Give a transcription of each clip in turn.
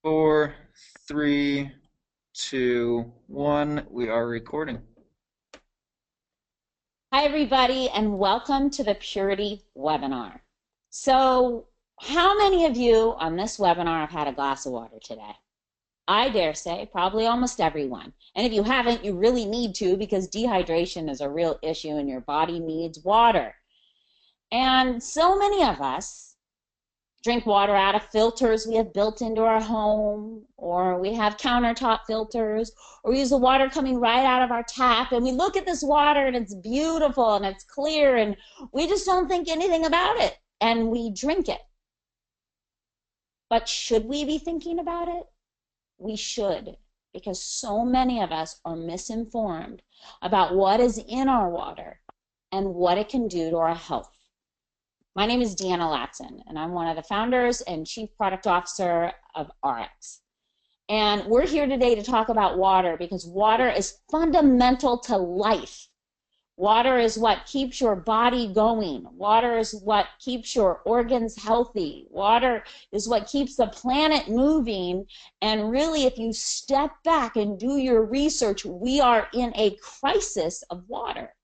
Four, three, two, one. We are recording. Hi, everybody, and welcome to the Purity webinar. So, how many of you on this webinar have had a glass of water today? I dare say probably almost everyone. And if you haven't, you really need to, because dehydration is a real issue and your body needs water. And so many of us drink water out of filters we have built into our home, or we have countertop filters, or we use the water coming right out of our tap, and we look at this water and it's beautiful and it's clear, and we just don't think anything about it, and we drink it. But should we be thinking about it? We should, because so many of us are misinformed about what is in our water and what it can do to our health. My name is Deanna Latson, and I'm one of the founders and chief product officer of RX. And we're here today to talk about water, because water is fundamental to life. Water is what keeps your body going. Water is what keeps your organs healthy. Water is what keeps the planet moving. And really, if you step back and do your research, we are in a crisis of water.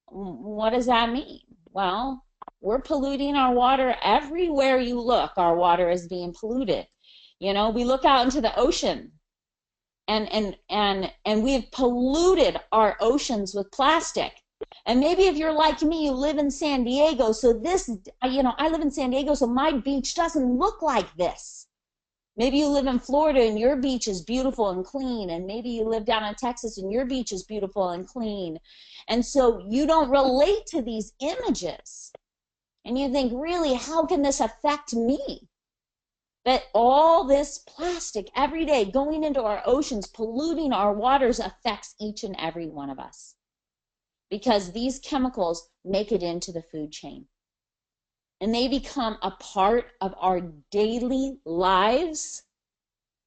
What does that mean? Well, we're polluting our water everywhere you look. Our water is being polluted. You know, we look out into the ocean, and we've polluted our oceans with plastic. And maybe if you're like me, you live in San Diego, so this, I live in San Diego, so my beach doesn't look like this. Maybe you live in Florida and your beach is beautiful and clean, and maybe you live down in Texas and your beach is beautiful and clean. And so you don't relate to these images. And you think, really, how can this affect me? That all this plastic every day going into our oceans, polluting our waters, affects each and every one of us. Because these chemicals make it into the food chain. And they become a part of our daily lives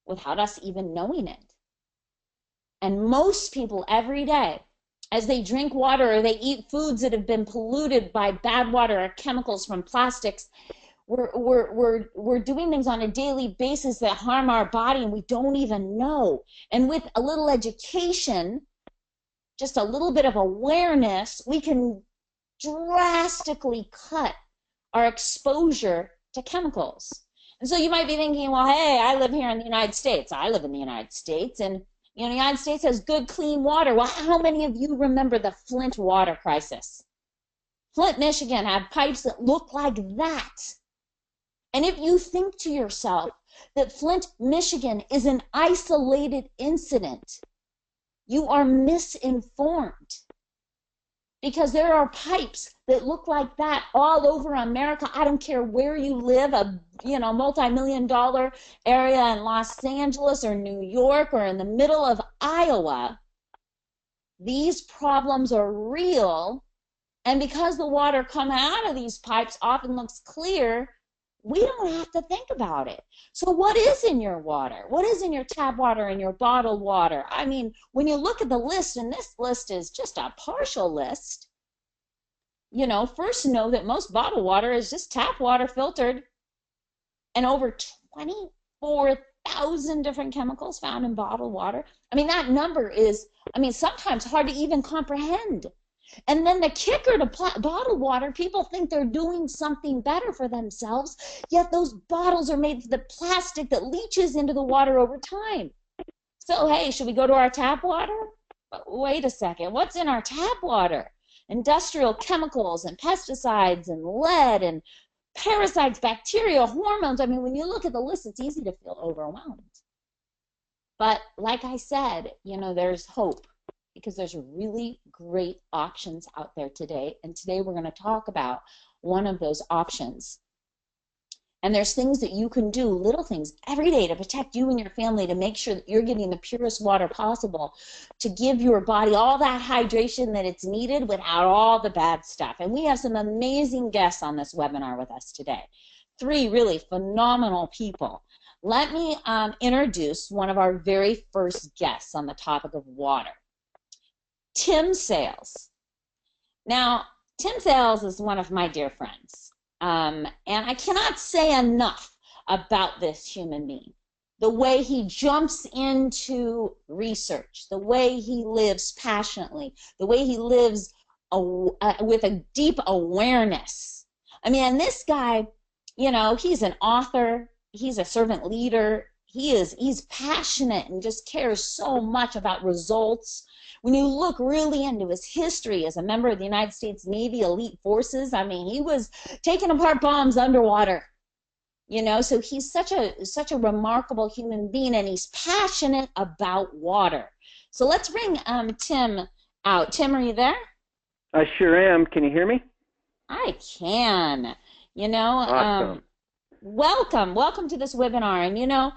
without us even knowing it. And most people every day, as they drink water or they eat foods that have been polluted by bad water or chemicals from plastics, we're doing things on a daily basis that harm our body, and we don't even know. And with a little education, just a little bit of awareness, we can drastically cut our exposure to chemicals. And so you might be thinking, well, hey, I live here in the United States. I live in the United States, and the United States has good, clean water. Well, how many of you remember the Flint water crisis? Flint, Michigan had pipes that look like that. And if you think to yourself that Flint, Michigan is an isolated incident, you are misinformed. Because there are pipes that look like that all over America. I don't care where you live, a multi-million-dollar area in Los Angeles or New York or in the middle of Iowa. These problems are real, and because the water coming out of these pipes often looks clear, we don't have to think about it. So what is in your water? What is in your tap water and your bottled water? I mean, when you look at the list, and this list is just a partial list, first know that most bottled water is just tap water filtered, and over 24,000 different chemicals found in bottled water. I mean, that number is, sometimes hard to even comprehend. And then the kicker to bottled water, people think they're doing something better for themselves, yet those bottles are made of the plastic that leaches into the water over time. So, hey, should we go to our tap water? Wait a second, what's in our tap water? Industrial chemicals and pesticides and lead and parasites, bacteria, hormones. I mean, when you look at the list, it's easy to feel overwhelmed. But like I said, there's hope, because there's really great options out there today. And today we're going to talk about one of those options. And there's things that you can do, little things, every day to protect you and your family, to make sure that you're getting the purest water possible, to give your body all that hydration that it's needed without all the bad stuff. And we have some amazing guests on this webinar with us today. 3 really phenomenal people. Let me introduce one of our very first guests on the topic of water. Tim Sales. Now, Tim Sales is one of my dear friends, and I cannot say enough about this human being. the way he jumps into research, the way he lives passionately, the way he lives with a deep awareness. I mean, and this guy, you know, he's an author, he's a servant leader, he's passionate and just cares so much about results. When you look really into his history as a member of the United States Navy elite forces, I mean, he was taking apart bombs underwater. You know, so he's such a remarkable human being, and he's passionate about water. So let's bring Tim out. Tim, are you there? I sure am. Can you hear me? I can. You know, Awesome. welcome to this webinar. And you know,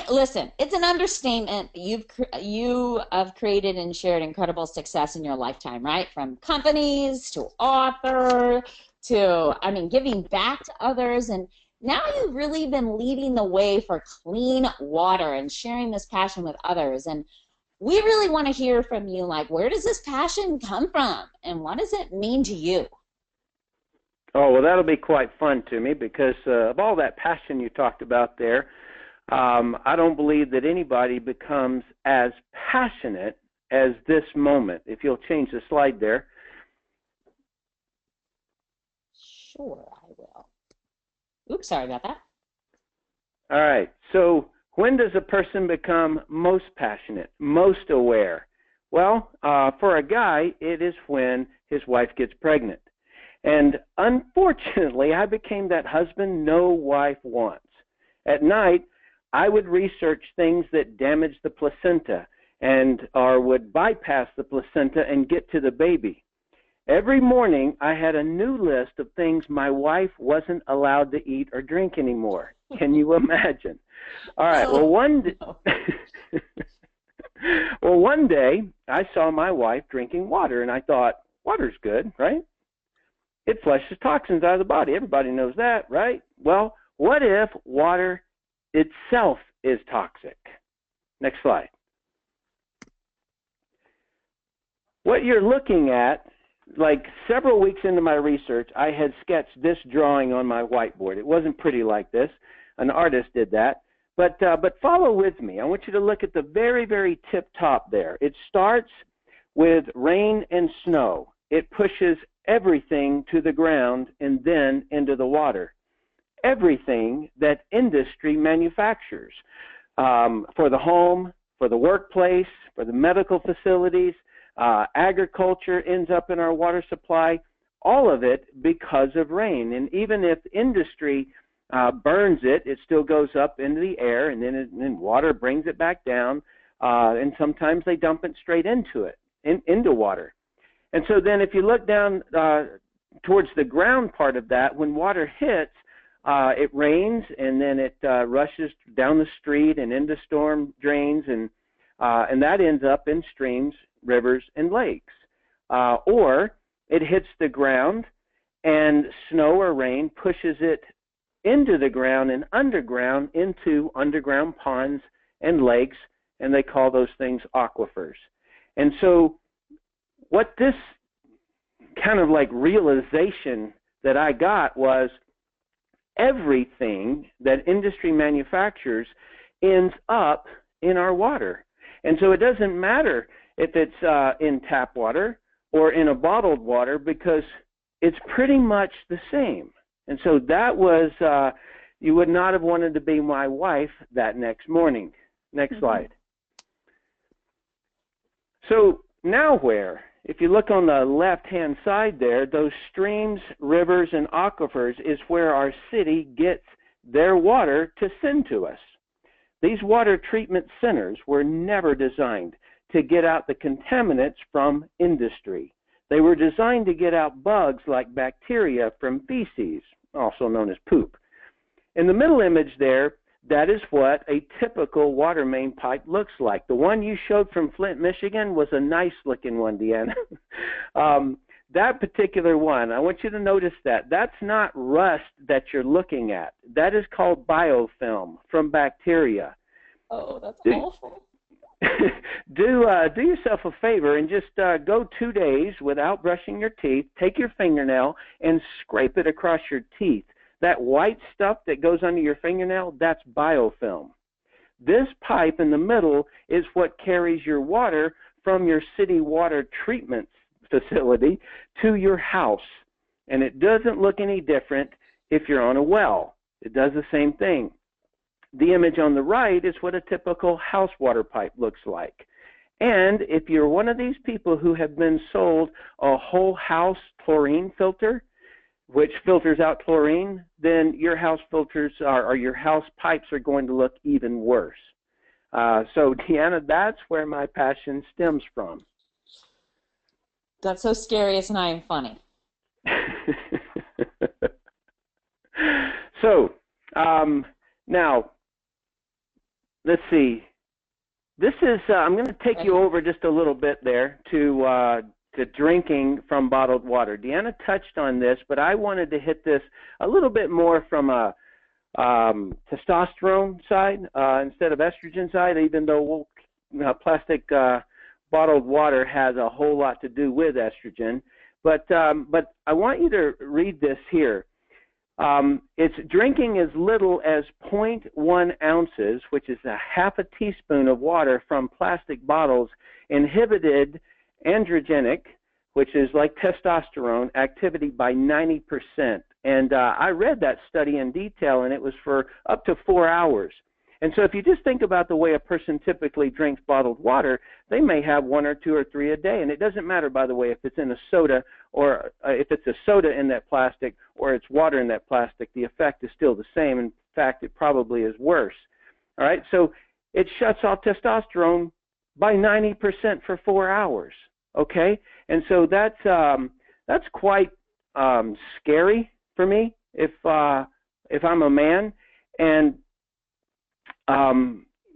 listen. It's an understatement. You have created and shared incredible success in your lifetime, right? From companies to author to, I mean, giving back to others. And now you've really been leading the way for clean water and sharing this passion with others. And we really want to hear from you, like, where does this passion come from and what does it mean to you? Oh, well, that'll be quite fun to me because of all that passion you talked about there. I don't believe that anybody becomes as passionate as this moment. If you'll change the slide there. Sure, I will. Oops, sorry about that. All right. So when does a person become most passionate, most aware? Well, for a guy, it is when his wife gets pregnant. And unfortunately, I became that husband no wife wants. At night, I would research things that damaged the placenta or would bypass the placenta and get to the baby. Every morning, I had a new list of things my wife wasn't allowed to eat or drink anymore. Can you imagine? All right. Well, one day, I saw my wife drinking water, and I thought, water's good, right? It flushes toxins out of the body. Everybody knows that, right? Well, what if water itself is toxic? Next slide. What you're looking at, like several weeks into my research, I had sketched this drawing on my whiteboard. It wasn't pretty like this. An artist did that. But follow with me. I want you to look at the very, very tip top there. It starts with rain and snow. It pushes everything to the ground and then into the water. Everything that industry manufactures for the home, for the workplace, for the medical facilities, agriculture ends up in our water supply, all of it because of rain. And even if industry burns it, it still goes up into the air, and then water brings it back down, and sometimes they dump it straight into water. And so then if you look down towards the ground part of that, when water hits, it rains, and then it rushes down the street and into storm drains, and that ends up in streams, rivers, and lakes. Or it hits the ground, and snow or rain pushes it into the ground and underground into underground ponds and lakes, and they call those things aquifers. And so what this kind of like realization that I got was everything that industry manufactures ends up in our water. And so it doesn't matter if it's in tap water or in a bottled water, because it's pretty much the same. And so that was, you would not have wanted to be my wife that next morning. Next slide. So now where? If you look on the left-hand side there, those streams, rivers, and aquifers is where our city gets their water to send to us. These water treatment centers were never designed to get out the contaminants from industry. They were designed to get out bugs like bacteria from feces, also known as poop. In the middle image there, that is what a typical water main pipe looks like. The one you showed from Flint, Michigan was a nice looking one, Deanna. That particular one, I want you to notice that. That's not rust that you're looking at. That is called biofilm from bacteria. Oh, that's awful. Do yourself a favor and just go 2 days without brushing your teeth. Take your fingernail and scrape it across your teeth. That white stuff that goes under your fingernail, that's biofilm. This pipe in the middle is what carries your water from your city water treatment facility to your house. And it doesn't look any different if you're on a well. It does the same thing. The image on the right is what a typical house water pipe looks like. And if you're one of these people who have been sold a whole house chlorine filter, which filters out chlorine, then your house filters or your house pipes are going to look even worse. So Deanna, that's where my passion stems from. That's so scary, it's not even funny. So now, let's see. This is, I'm going to take you over just a little bit there to drinking from bottled water. Deanna touched on this, but I wanted to hit this a little bit more from a testosterone side instead of estrogen side, even though plastic bottled water has a whole lot to do with estrogen. But I want you to read this here. It's drinking as little as 0.1 ounces, which is a half a teaspoon of water from plastic bottles, inhibited androgenic, which is like testosterone, activity by 90%. And I read that study in detail, and it was for up to 4 hours. And so if you just think about the way a person typically drinks bottled water, they may have 1 or 2 or 3 a day. And it doesn't matter, by the way, if it's in a soda or if it's a soda in that plastic or it's water in that plastic, the effect is still the same. In fact, it probably is worse. All right, so it shuts off testosterone by 90% for 4 hours. Okay, and so that's quite scary for me if I'm a man. And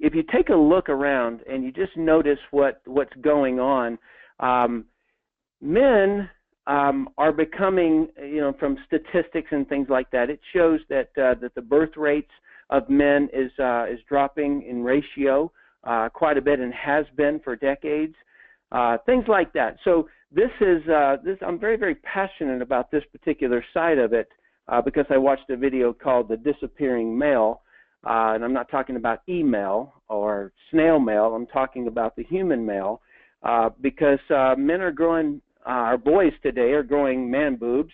if you take a look around and you just notice what's going on, men are becoming, from statistics and things like that, it shows that the birth rates of men is dropping in ratio quite a bit and has been for decades. Things like that. So this is I'm very, very passionate about this particular side of it because I watched a video called The Disappearing Male, and I'm not talking about email or snail mail. I'm talking about the human male because men are growing, our boys today are growing man boobs.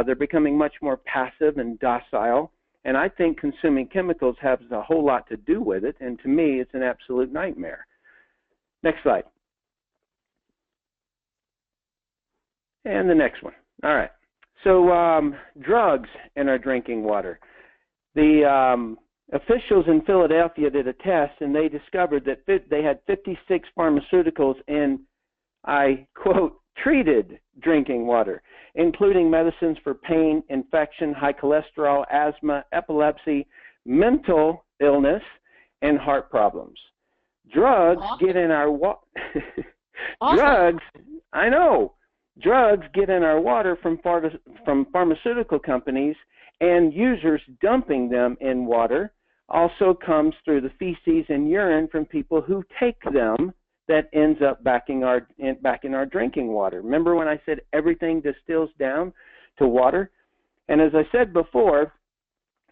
They're becoming much more passive and docile, and I think consuming chemicals has a whole lot to do with it, and to me it's an absolute nightmare. Next slide. And the next one. All right. So drugs in our drinking water. The officials in Philadelphia did a test, and they discovered that they had 56 pharmaceuticals in, I quote, treated drinking water, including medicines for pain, infection, high cholesterol, asthma, epilepsy, mental illness, and heart problems. Drugs get in our water. Drugs, I know. Drugs get in our water from pharmaceutical companies, and users dumping them in water also comes through the feces and urine from people who take them that ends up back in our drinking water. Remember when I said everything distills down to water? And as I said before,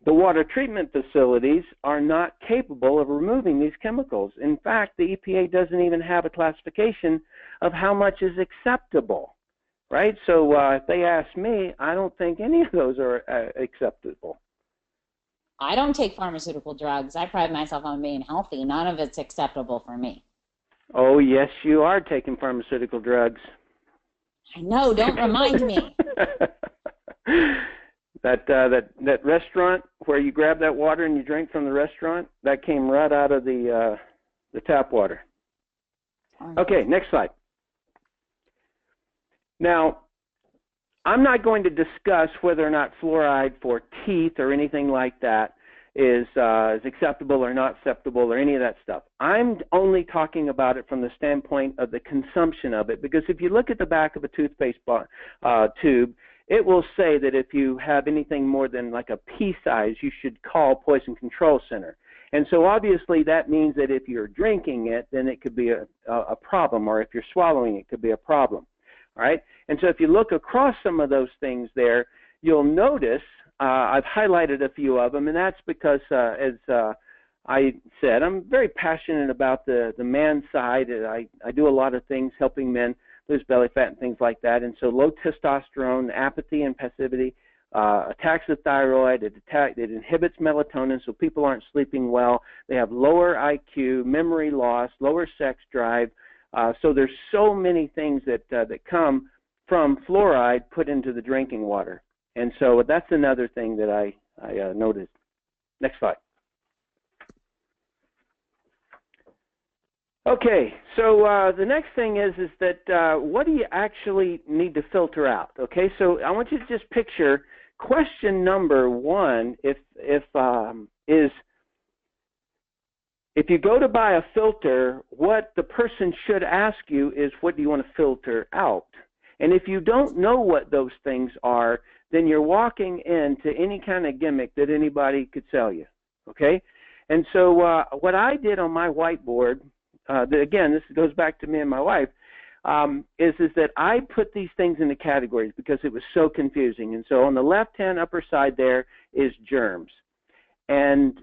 the water treatment facilities are not capable of removing these chemicals. In fact, the EPA doesn't even have a classification of how much is acceptable. Right? So if they ask me, I don't think any of those are acceptable. I don't take pharmaceutical drugs. I pride myself on being healthy. None of it's acceptable for me. Oh, yes, you are taking pharmaceutical drugs. I know. Don't remind me. That restaurant where you grab that water and you drink from the restaurant, that came right out of the tap water. Okay, next slide. Now, I'm not going to discuss whether or not fluoride for teeth or anything like that is acceptable or not acceptable or any of that stuff. I'm only talking about it from the standpoint of the consumption of it, because if you look at the back of a toothpaste tube, it will say that if you have anything more than like a pea size, you should call Poison Control Center. And so obviously that means that if you're drinking it, then it could be a problem, or if you're swallowing it could be a problem. All right, and so if you look across some of those things there, you'll notice I've highlighted a few of them, and that's because as I said, I'm very passionate about the man side. I do a lot of things helping men lose belly fat and things like that. And so low testosterone, apathy and passivity, attacks the thyroid. It inhibits melatonin, so people aren't sleeping well. They have lower IQ, memory loss, lower sex drive. So there's so many things that come from fluoride put into the drinking water. And so that's another thing that I noticed. Next slide. Okay, so the next thing is that what do you actually need to filter out? Okay, so I want you to just picture question number one. If you go to buy a filter, what the person should ask you is, what do you want to filter out? And if you don't know what those things are, then you're walking into any kind of gimmick that anybody could sell you. Okay, and so what I did on my whiteboard. Again, this goes back to me and my wife, is that I put these things into categories because it was so confusing. And so on the left-hand upper side there is germs. And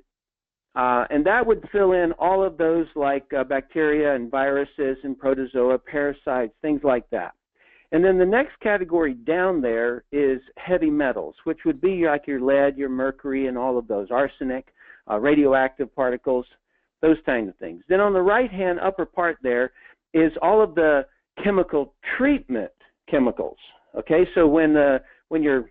that would fill in all of those like bacteria and viruses and protozoa, parasites, things like that. And then the next category down there is heavy metals, which would be like your lead, your mercury, and all of those, arsenic, radioactive particles, those kinds of things. Then on the right-hand upper part there is all of the chemical treatment chemicals. Okay, so when your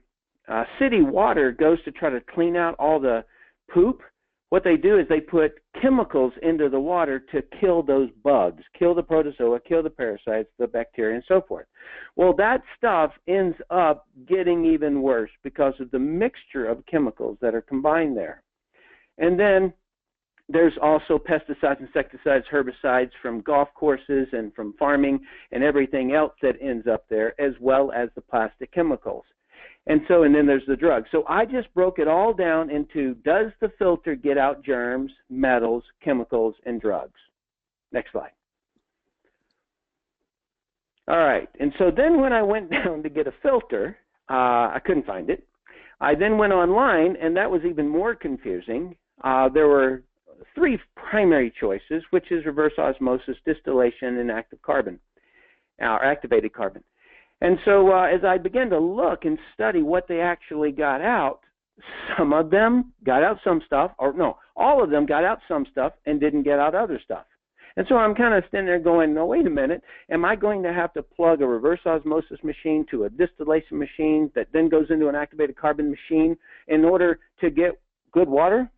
city water goes to try to clean out all the poop, what they do is they put chemicals into the water to kill those bugs, kill the protozoa, kill the parasites, the bacteria, and so forth. Well, that stuff ends up getting even worse because of the mixture of chemicals that are combined there. And then there's also pesticides, insecticides, herbicides from golf courses and from farming and everything else that ends up there, as well as the plastic chemicals. And then there's the drugs. So I just broke it all down into, does the filter get out germs, metals, chemicals, and drugs? Next slide. All right. And so then when I went down to get a filter, I couldn't find it. I then went online, and that was even more confusing. There were three primary choices, which is reverse osmosis, distillation, and active carbon, or activated carbon. And so as I began to look and study what they actually got out, some of them got out some stuff, or no, all of them got out some stuff and didn't get out other stuff. And so I'm kind of standing there going, no, wait a minute, am I going to have to plug a reverse osmosis machine to a distillation machine that then goes into an activated carbon machine in order to get good water?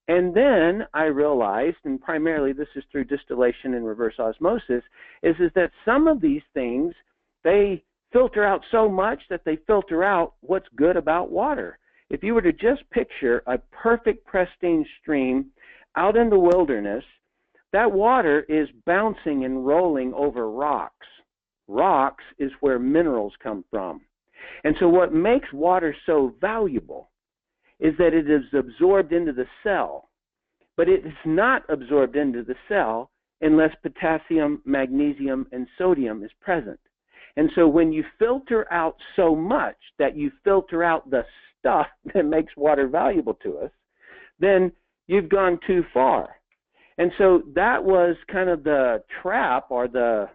And then I realized, and primarily this is through distillation and reverse osmosis, is that some of these things, they filter out so much that they filter out what's good about water. If you were to just picture a perfect pristine stream out in the wilderness, that water is bouncing and rolling over rocks. Rocks is where minerals come from. And so what makes water so valuable is that it is absorbed into the cell, but it is not absorbed into the cell unless potassium, magnesium, and sodium is present. And so when you filter out so much that you filter out the stuff that makes water valuable to us, then you've gone too far. And so that was kind of the trap, or the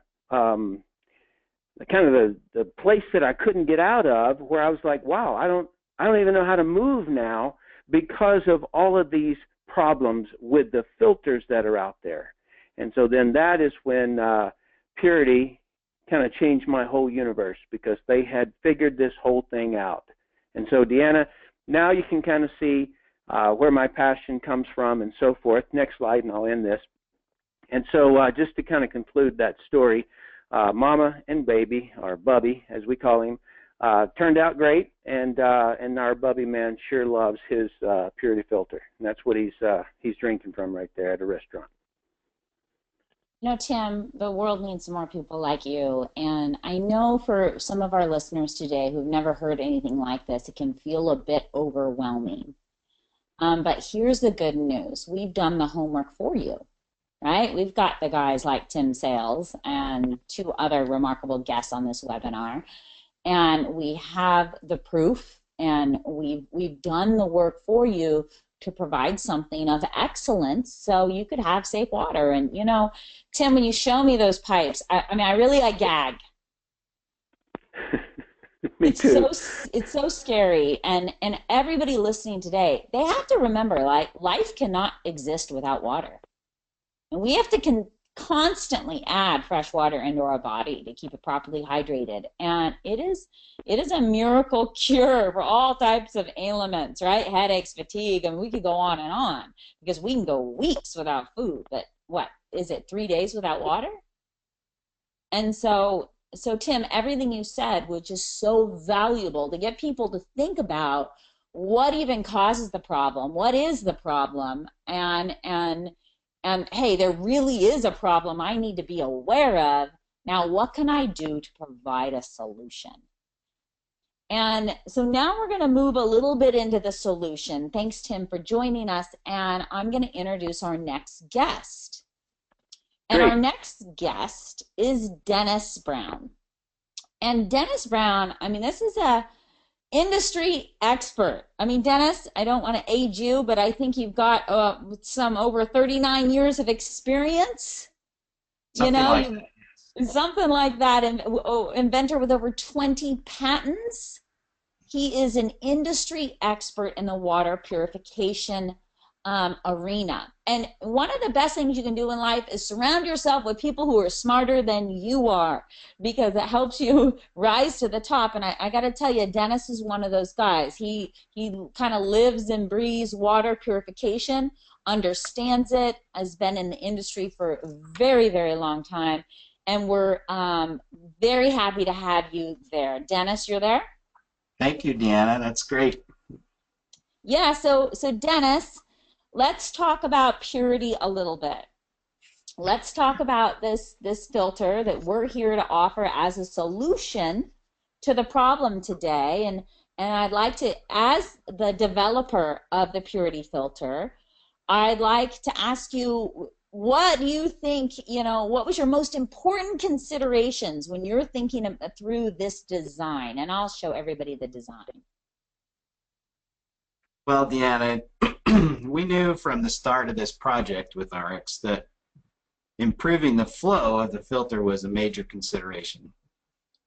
place that I couldn't get out of, where I was like, wow, I don't even know how to move now because of all of these problems with the filters that are out there. And so then that is when Puritii kind of changed my whole universe, because they had figured this whole thing out. And so, Deanna, now you can kind of see where my passion comes from and so forth. Next slide, and I'll end this. And so just to kind of conclude that story, Mama and Baby, or Bubby as we call him, turned out great, and our Bubby man sure loves his Puritii filter, and that's what he's drinking from right there at a restaurant. You know, Tim, the world needs more people like you, and I know for some of our listeners today who've never heard anything like this, it can feel a bit overwhelming. But here's the good news. We've done the homework for you, right? We've got the guys like Tim Sales and two other remarkable guests on this webinar, and we have the proof, and we've done the work for you to provide something of excellence so you could have safe water. And you know, Tim, when you show me those pipes, I mean, I gag. Me too. It's so scary, and everybody listening today, they have to remember, like, life cannot exist without water, and we have to constantly add fresh water into our body to keep it properly hydrated. And it is a miracle cure for all types of ailments, right? Headaches, fatigue, and we could go on because we can go weeks without food, but what is it, 3 days without water? And so Tim, everything you said was just so valuable to get people to think about what even causes the problem, what is the problem, and hey, there really is a problem I need to be aware of. Now, what can I do to provide a solution? And so now we're going to move a little bit into the solution. Thanks, Tim, for joining us. And I'm going to introduce our next guest. And Great. our next guest is Dennis Brown. And Dennis Brown, I mean, this is a industry expert. I mean, Dennis, I don't want to age you, but I think you've got some over 39 years of experience. Something You know, like that, yes. something like that. And inventor with over 20 patents. He is an industry expert in the water purification arena. And one of the best things you can do in life is surround yourself with people who are smarter than you are, because it helps you rise to the top. And I got to tell you, Dennis is one of those guys. He kind of lives and breathes water purification, understands it, has been in the industry for a very, very long time. And we're very happy to have you there. Dennis, you're there? Thank you, Deanna. That's great. Yeah, so Dennis, let's talk about Puritii a little bit. Let's talk about this filter that we're here to offer as a solution to the problem today. And I'd like to, as the developer of the Puritii filter, I'd like to ask you, what do you think, what was your most important considerations when you're thinking through this design? And I'll show everybody the design. Well, Deanna, we knew from the start of this project with RX that improving the flow of the filter was a major consideration.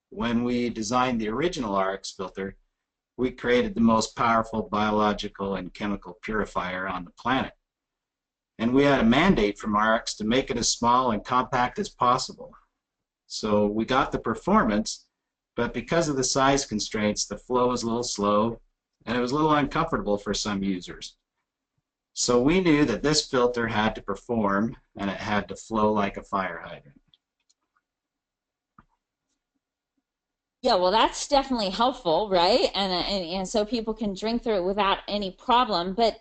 When we designed the original RX filter, we created the most powerful biological and chemical purifier on the planet. And we had a mandate from RX to make it as small and compact as possible. So we got the performance, but because of the size constraints, the flow was a little slow, and it was a little uncomfortable for some users. So we knew that this filter had to perform, and it had to flow like a fire hydrant. Yeah, well, that's definitely helpful, right? And so people can drink through it without any problem. But,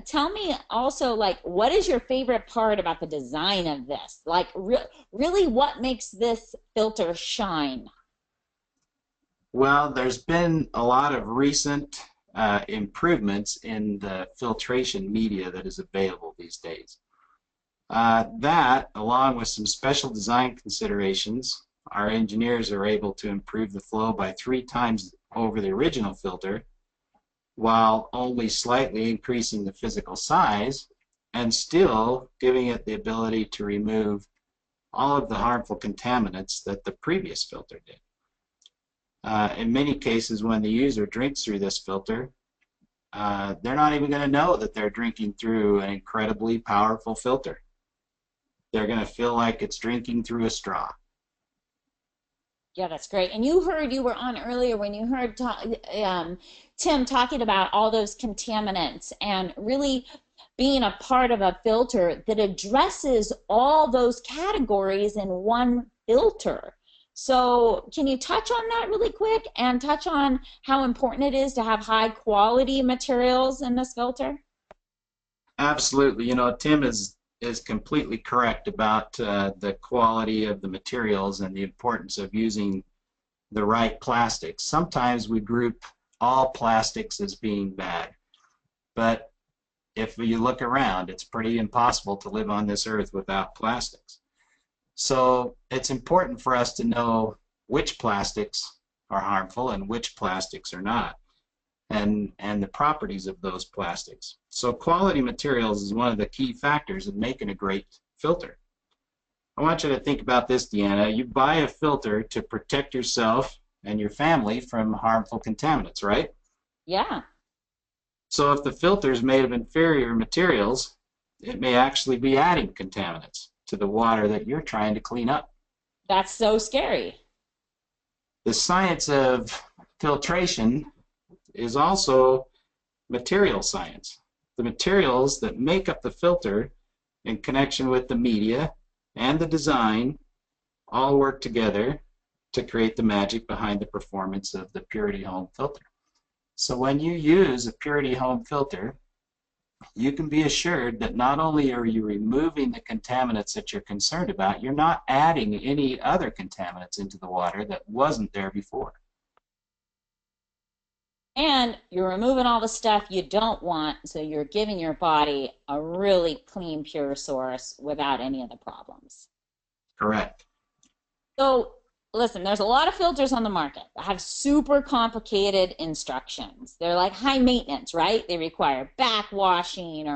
tell me also, like, what is your favorite part about the design of this? Like, really, what makes this filter shine? Well, there's been a lot of recent improvements in the filtration media that is available these days. That, along with some special design considerations, our engineers are able to improve the flow by 3 times over the original filter, while only slightly increasing the physical size and still giving it the ability to remove all of the harmful contaminants that the previous filter did. In many cases, when the user drinks through this filter, they're not even going to know that they're drinking through an incredibly powerful filter. They're going to feel like it's drinking through a straw. Yeah, that's great. And you were on earlier when you heard Tim talking about all those contaminants and really being a part of a filter that addresses all those categories in one filter. So can you touch on that really quick and touch on how important it is to have high quality materials in this filter? Absolutely. Tim is completely correct about the quality of the materials and the importance of using the right plastics. Sometimes we group all plastics as being bad, but if you look around, it's pretty impossible to live on this earth without plastics. So it's important for us to know which plastics are harmful and which plastics are not, and the properties of those plastics. So quality materials is one of the key factors in making a great filter. I want you to think about this, Deanna. You buy a filter to protect yourself and your family from harmful contaminants, right? Yeah. So if the filter is made of inferior materials, it may actually be adding contaminants to the water that you're trying to clean up. That's so scary. The science of filtration is also material science. The materials that make up the filter in connection with the media and the design all work together to create the magic behind the performance of the Puritii home filter. So when you use a Puritii home filter, you can be assured that not only are you removing the contaminants that you're concerned about, you're not adding any other contaminants into the water that wasn't there before. And you're removing all the stuff you don't want, so you're giving your body a really clean, pure source without any of the problems. Correct. So, listen, there's a lot of filters on the market that have super complicated instructions. They're like high maintenance, right? They require backwashing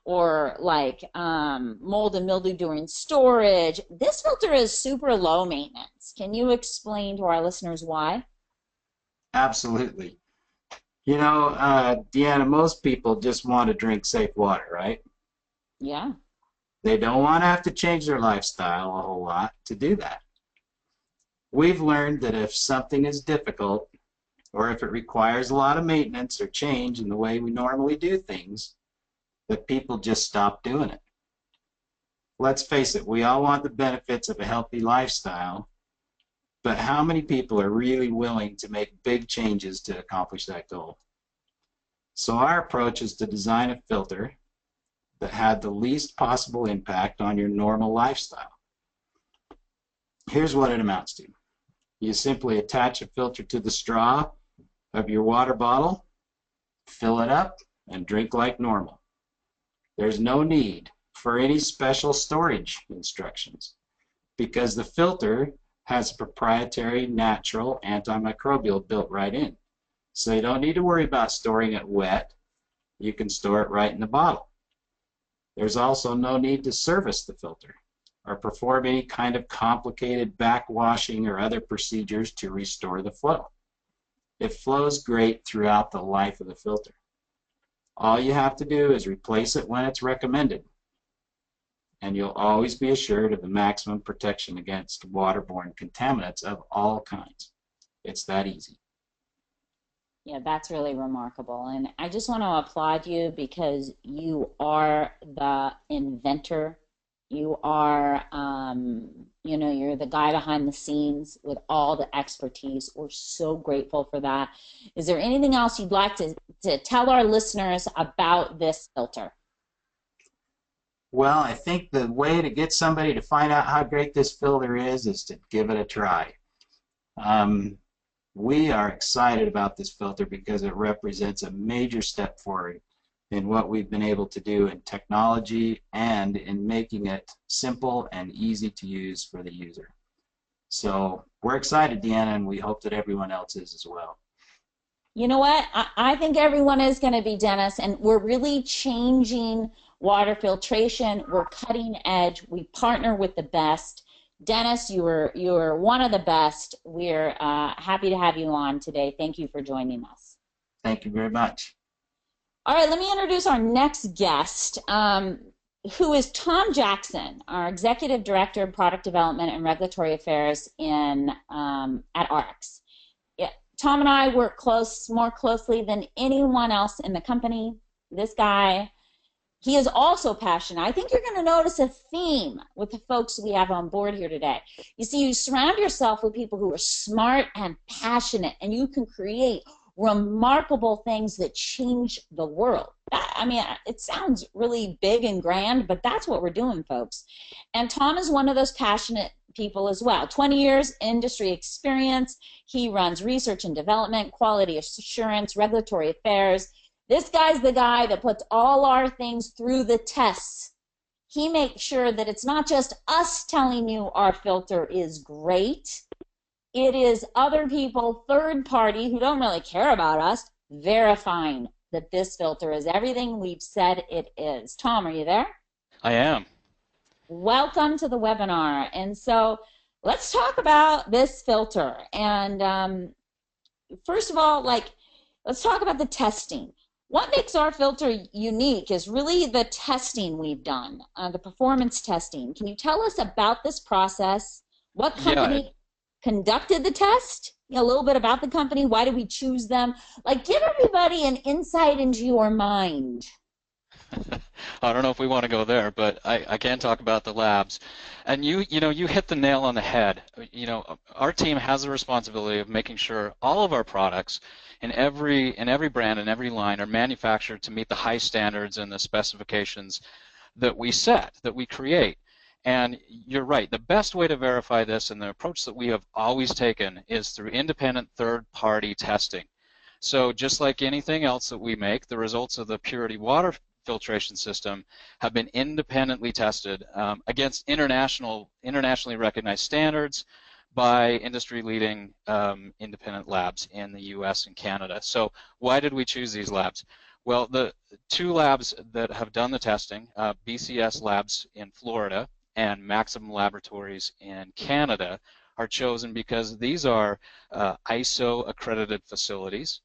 or like mold and mildew during storage. This filter is super low maintenance. Can you explain to our listeners why? Absolutely. You know, Deanna, most people just want to drink safe water, right? Yeah. They don't want to have to change their lifestyle a whole lot to do that. We've learned that if something is difficult, or if it requires a lot of maintenance or change in the way we normally do things, that people just stop doing it. Let's face it, we all want the benefits of a healthy lifestyle, but how many people are really willing to make big changes to accomplish that goal? So our approach is to design a filter that had the least possible impact on your normal lifestyle. Here's what it amounts to. You simply attach a filter to the straw of your water bottle, fill it up, and drink like normal. There's no need for any special storage instructions because the filter has a proprietary natural antimicrobial built right in. So you don't need to worry about storing it wet. You can store it right in the bottle. There's also no need to service the filter or perform any kind of complicated backwashing or other procedures to restore the flow. It flows great throughout the life of the filter. All you have to do is replace it when it's recommended, and you'll always be assured of the maximum protection against waterborne contaminants of all kinds. It's that easy. Yeah, that's really remarkable. And I just want to applaud you because you are the inventor. You are, you're the guy behind the scenes with all the expertise. We're so grateful for that. Is there anything else you'd like to tell our listeners about this filter? Well, I think the way to get somebody to find out how great this filter is to give it a try. We are excited about this filter because it represents a major step forward in what we've been able to do in technology and in making it simple and easy to use for the user. So we're excited, Deanna, and we hope that everyone else is as well. You know what? I think everyone is going to be, Dennis, and we're really changing water filtration. We're cutting edge. We partner with the best. Dennis, you're one of the best. We're happy to have you on today. Thank you for joining us. Thank you very much. All right, let me introduce our next guest, who is Tom Jackson, our Executive Director of Product Development and Regulatory Affairs at ARX. Yeah, Tom and I work more closely than anyone else in the company. This guy, he is also passionate. I think you're going to notice a theme with the folks we have on board here today. You see, you surround yourself with people who are smart and passionate, and you can create remarkable things that change the world. I mean, it sounds really big and grand, but that's what we're doing, folks. And Tom is one of those passionate people as well. 20 years industry experience. He runs research and development, quality assurance, regulatory affairs. This guy's the guy that puts all our things through the tests. He makes sure that it's not just us telling you our filter is great. It is other people, third party, who don't really care about us, verifying that this filter is everything we've said it is. Tom, are you there? I am. Welcome to the webinar. And so let's talk about this filter. And first of all, let's talk about the testing. What makes our filter unique is really the testing we've done, the performance testing. Can you tell us about this process? What company conducted the test? A little bit about the company. Why did we choose them? Give everybody an insight into your mind. I don't know if we want to go there, but I can talk about the labs. And you hit the nail on the head. Our team has the responsibility of making sure all of our products in every brand and every line are manufactured to meet the high standards and the specifications that we set, that we create. And you're right, the best way to verify this, and the approach that we have always taken, is through independent third-party testing. So just like anything else that we make, the results of the Puritii water filtration system have been independently tested against internationally recognized standards by industry-leading independent labs in the US and Canada. So why did we choose these labs? Well, the two labs that have done the testing, BCS Labs in Florida and Maximum Laboratories in Canada, are chosen because these are ISO accredited facilities.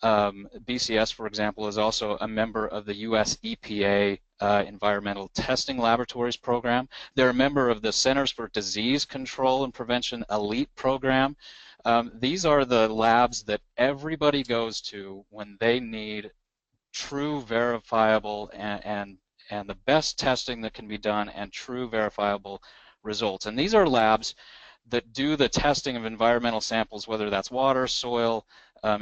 BCS, for example, is also a member of the US EPA Environmental Testing Laboratories program. They're a member of the Centers for Disease Control and Prevention Elite program. These are the labs that everybody goes to when they need true, verifiable, and the best testing that can be done and true, verifiable results. And these are labs that do the testing of environmental samples, whether that's water, soil,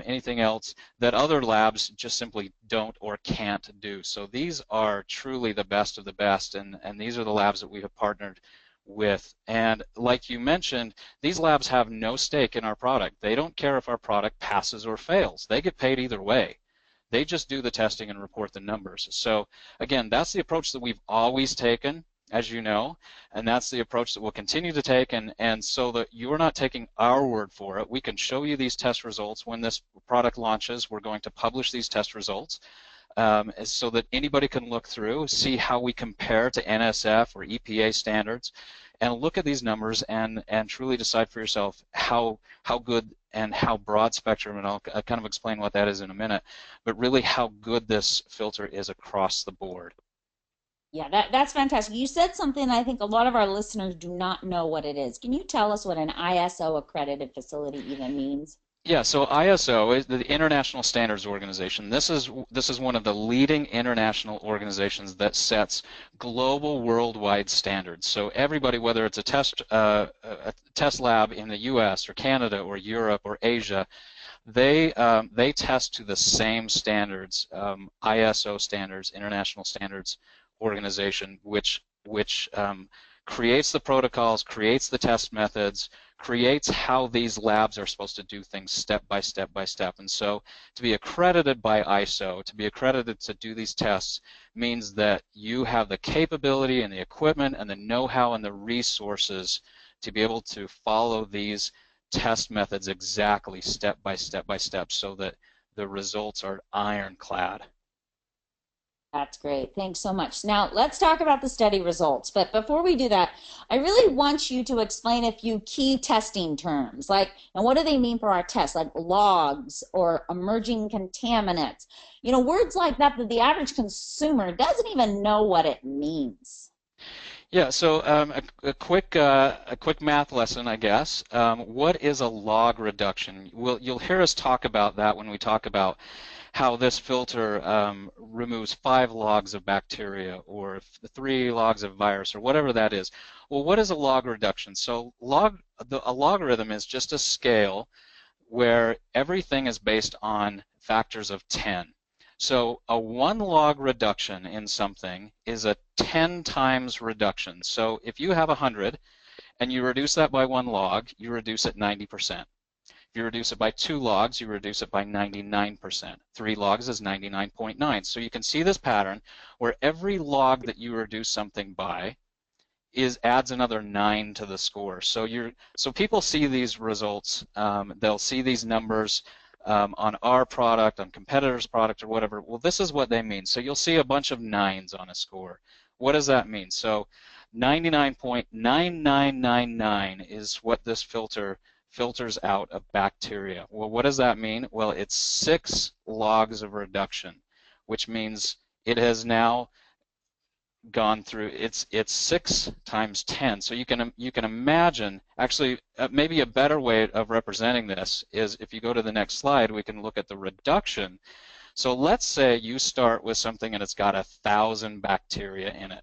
anything else that other labs just simply don't or can't do. So these are truly the best of the best, and these are the labs that we have partnered with. And like you mentioned, these labs have no stake in our product. They don't care if our product passes or fails. They get paid either way. They just do the testing and report the numbers. So again, that's the approach that we've always taken, as you know, and that's the approach that we'll continue to take, and so that you're not taking our word for it. We can show you these test results. When this product launches, we're going to publish these test results so that anybody can look through, see how we compare to NSF or EPA standards, and look at these numbers and truly decide for yourself how good and how broad spectrum, and I'll kind of explain what that is in a minute, but really how good this filter is across the board. Yeah, that's fantastic. You said something I think a lot of our listeners do not know what it is. Can you tell us what an ISO accredited facility even means? Yeah, so ISO is the International Standards Organization. This is one of the leading international organizations that sets global, worldwide standards. So everybody, whether it's a test lab in the U.S. or Canada or Europe or Asia, they test to the same standards, ISO standards, International Standards Organization, which creates the protocols, creates the test methods, creates how these labs are supposed to do things step by step by step. And so to be accredited by ISO, to be accredited to do these tests, means that you have the capability and the equipment and the know-how and the resources to be able to follow these test methods exactly step by step by step, so that the results are ironclad. That's great. Thanks so much. Now, let's talk about the study results. But before we do that, I really want you to explain a few key testing terms. And what do they mean for our tests? Like logs or emerging contaminants. Words like that the average consumer doesn't even know what it means. Yeah, so a quick math lesson, I guess. What is a log reduction? You'll hear us talk about that when we talk about how this filter removes 5 logs of bacteria or 3 logs of virus or whatever that is. Well, what is a log reduction? So a logarithm is just a scale where everything is based on factors of 10. So a 1 log reduction in something is a 10 times reduction. So if you have 100 and you reduce that by 1 log, you reduce it 90%. If you reduce it by 2 logs, you reduce it by 99%. 3 logs is 99.9. So you can see this pattern where every log that you reduce something by adds another 9 to the score. So people see these results, they'll see these numbers on our product, on competitors' product, or whatever. Well, this is what they mean. So you'll see a bunch of 9s on a score. What does that mean? So 99.9999 is what this filter filters out of bacteria. Well, what does that mean? Well, it's 6 logs of reduction, which means it has now gone through, it's 6 times 10. So you can imagine, actually maybe a better way of representing this is if you go to the next slide, we can look at the reduction. So let's say you start with something and it's got 1,000 bacteria in it.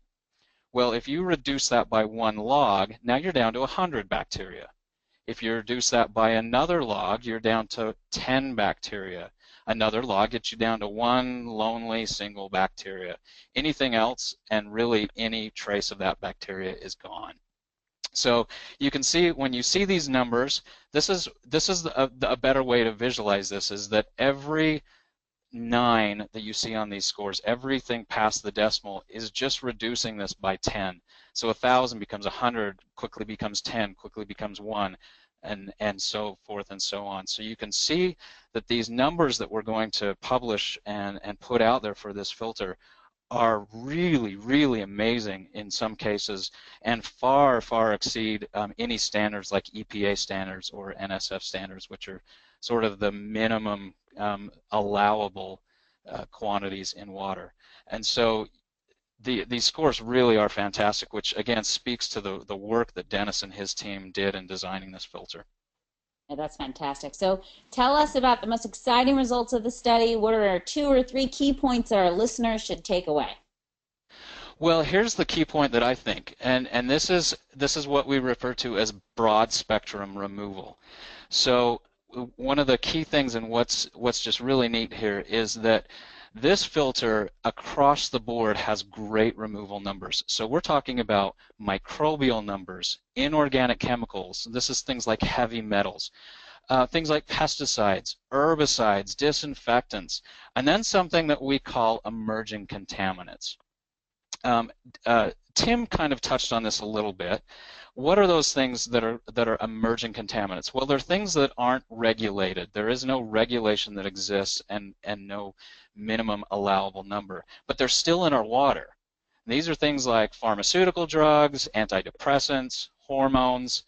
Well, if you reduce that by 1 log, now you're down to 100 bacteria. If you reduce that by another log, you're down to 10 bacteria. Another log gets you down to 1 lonely single bacteria. Anything else, and really any trace of that bacteria is gone. So you can see when you see these numbers, this is a better way to visualize this, is that every 9 that you see on these scores, everything past the decimal is just reducing this by 10. So 1,000 becomes 100, quickly becomes 10, quickly becomes 1, and so forth and so on. So you can see that these numbers that we're going to publish and put out there for this filter are really, really amazing in some cases, and far, far exceed any standards like EPA standards or NSF standards, which are sort of the minimum allowable quantities in water. And so these scores really are fantastic, which again speaks to the work that Dennis and his team did in designing this filter. Yeah, that's fantastic. So tell us about the most exciting results of the study. What are 2 or 3 key points that our listeners should take away? Well, here's the key point that I think, and this is what we refer to as broad spectrum removal. So one of the key things, and what's just really neat here, is that this filter across the board has great removal numbers. So we're talking about microbial numbers, inorganic chemicals. This is things like heavy metals, things like pesticides, herbicides, disinfectants, and then something that we call emerging contaminants. Tim kind of touched on this a little bit. What are those things that are emerging contaminants? Well, they're things that aren't regulated. There is no regulation that exists and no minimum allowable number, but they're still in our water. These are things like pharmaceutical drugs, antidepressants, hormones.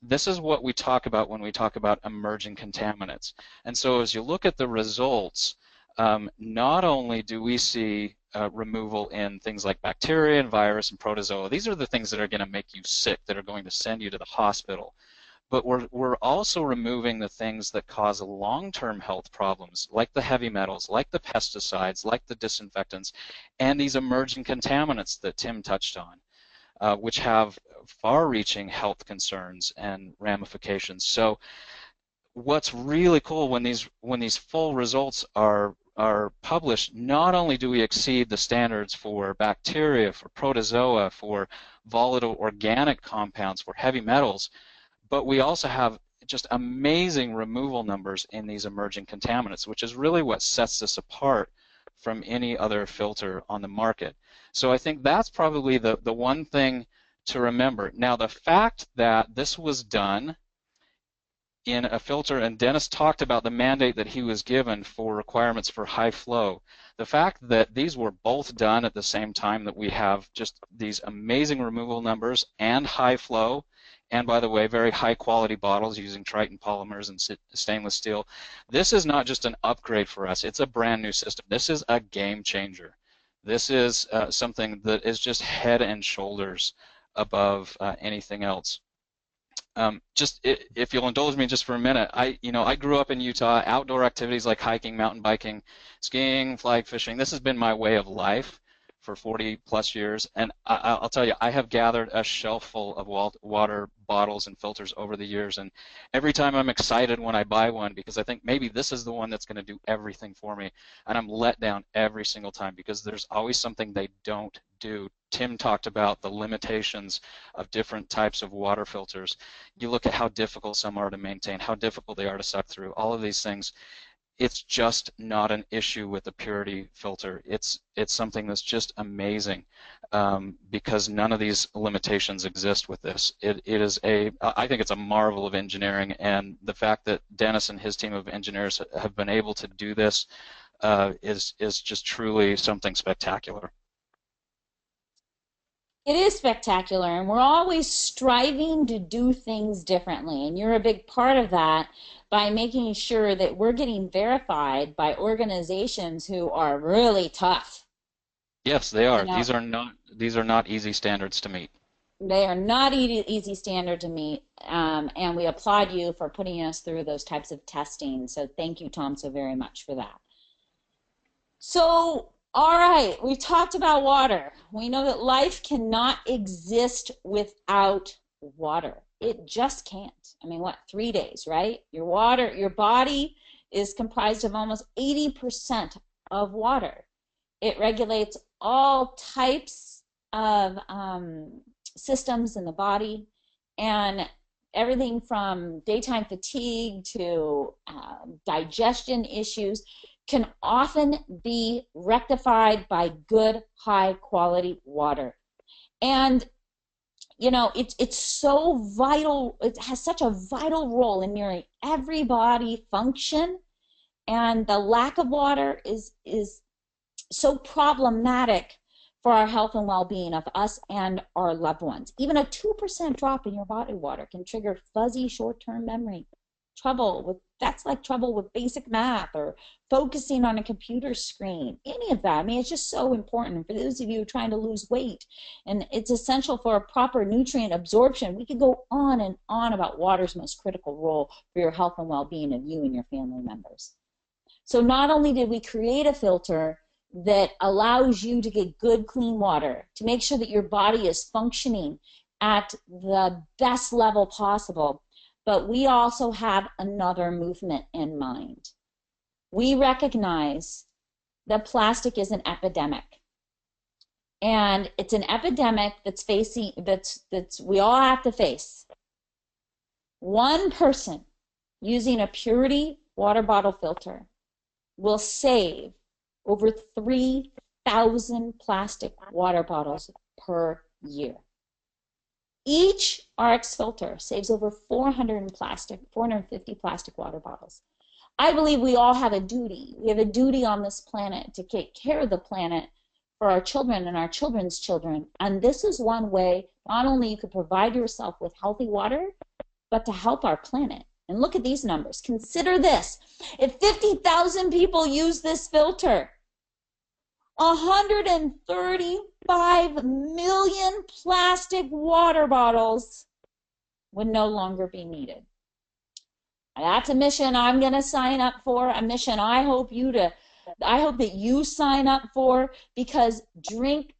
This is what we talk about when we talk about emerging contaminants. And so as you look at the results, not only do we see removal in things like bacteria and virus and protozoa. These are the things that are going to make you sick, that are going to send you to the hospital. But we're also removing the things that cause long-term health problems, like the heavy metals, like the pesticides, like the disinfectants, and these emerging contaminants that Tim touched on, which have far-reaching health concerns and ramifications. So what's really cool when these full results are published, not only do we exceed the standards for bacteria, for protozoa, for volatile organic compounds, for heavy metals, but we also have just amazing removal numbers in these emerging contaminants, which is really what sets this apart from any other filter on the market. So I think that's probably the one thing to remember. Now, the fact that this was done in a filter, and Dennis talked about the mandate that he was given for requirements for high flow. The fact that these were both done at the same time, that we have just these amazing removal numbers and high flow, and by the way, very high quality bottles using Triton polymers and stainless steel. This is not just an upgrade for us, it's a brand new system. This is a game changer. This is something that is just head and shoulders above anything else. If you'll indulge me just for a minute, I grew up in Utah. Outdoor activities like hiking, mountain biking, skiing, flag fishing, this has been my way of life for 40 plus years, and I'll tell you, I have gathered a shelf full of water bottles and filters over the years, and every time I'm excited when I buy one because I think maybe this is the one that's going to do everything for me, and I'm let down every single time because there's always something they don't do. Tim talked about the limitations of different types of water filters. You look at how difficult some are to maintain, how difficult they are to suck through, all of these things. it's just not an issue with the Purity filter. It's something that's just amazing, because none of these limitations exist with this. It is I think it's a marvel of engineering, and the fact that Dennis and his team of engineers have been able to do this is just truly something spectacular. It is spectacular, and we're always striving to do things differently, and you're a big part of that by making sure that we're getting verified by organizations who are really tough. Yes, they are. You know, These are not easy standards to meet. they are not easy standard to meet, and we applaud you for putting us through those types of testing. So thank you, Tom, so very much for that. So, all right, we've talked about water. We know that life cannot exist without water. It just can't. I mean, what, 3 days, right? Your body is comprised of almost 80% of water. It regulates all types of systems in the body, and everything from daytime fatigue to digestion issues can often be rectified by good, high-quality water. And you know, it's so vital. It has such a vital role in nearly every body function, and the lack of water is so problematic for our health and well-being of us and our loved ones. Even a 2% drop in your body water can trigger fuzzy short-term memory, that's like trouble with basic math or focusing on a computer screen, any of that. I mean, it's just so important for those of you trying to lose weight, and it's essential for a proper nutrient absorption. We could go on and on about water's most critical role for your health and well-being of you and your family members. So not only did we create a filter that allows you to get good, clean water, to make sure that your body is functioning at the best level possible, but we also have another movement in mind. We recognize that plastic is an epidemic. And it's an epidemic that's we all have to face. One person using a Purity water bottle filter will save over 3,000 plastic water bottles per year. Each RX filter saves over 450 plastic water bottles. I believe we all have a duty. We have a duty on this planet to take care of the planet for our children and our children's children. And this is one way not only you could provide yourself with healthy water, but to help our planet. And look at these numbers. Consider this. If 50,000 people use this filter, 135 million plastic water bottles would no longer be needed. That's a mission I'm going to sign up for, a mission I hope that you sign up for, because drink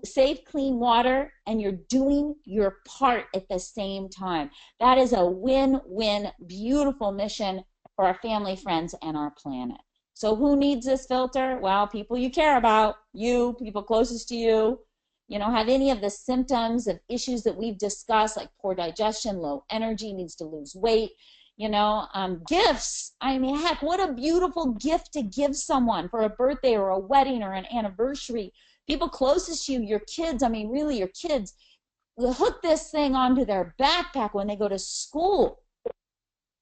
safe, clean water, and you're doing your part at the same time. That is a win-win, beautiful mission for our family, friends, and our planet. So who needs this filter? Well, people you care about, you, people closest to you, have any of the symptoms of issues that we've discussed, like poor digestion, low energy, needs to lose weight, gifts. I mean, heck, what a beautiful gift to give someone for a birthday or a wedding or an anniversary. People closest to you, your kids, I mean, really your kids, hook this thing onto their backpack when they go to school.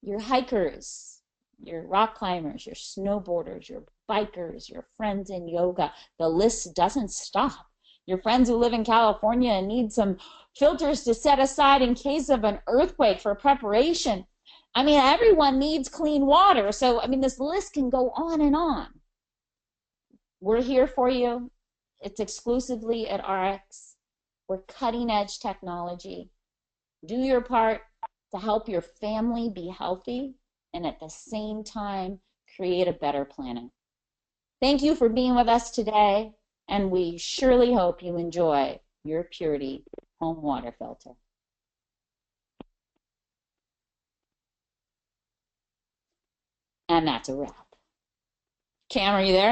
Your hikers, your rock climbers, your snowboarders, your bikers, your friends in yoga. The list doesn't stop. Your friends who live in California and need some filters to set aside in case of an earthquake for preparation. I mean, everyone needs clean water. So, I mean, this list can go on and on. We're here for you. It's exclusively at RX. We're cutting edge technology. Do your part to help your family be healthy and at the same time create a better planet. Thank you for being with us today, and we surely hope you enjoy your Purity home water filter. And that's a wrap. Cam, are you there?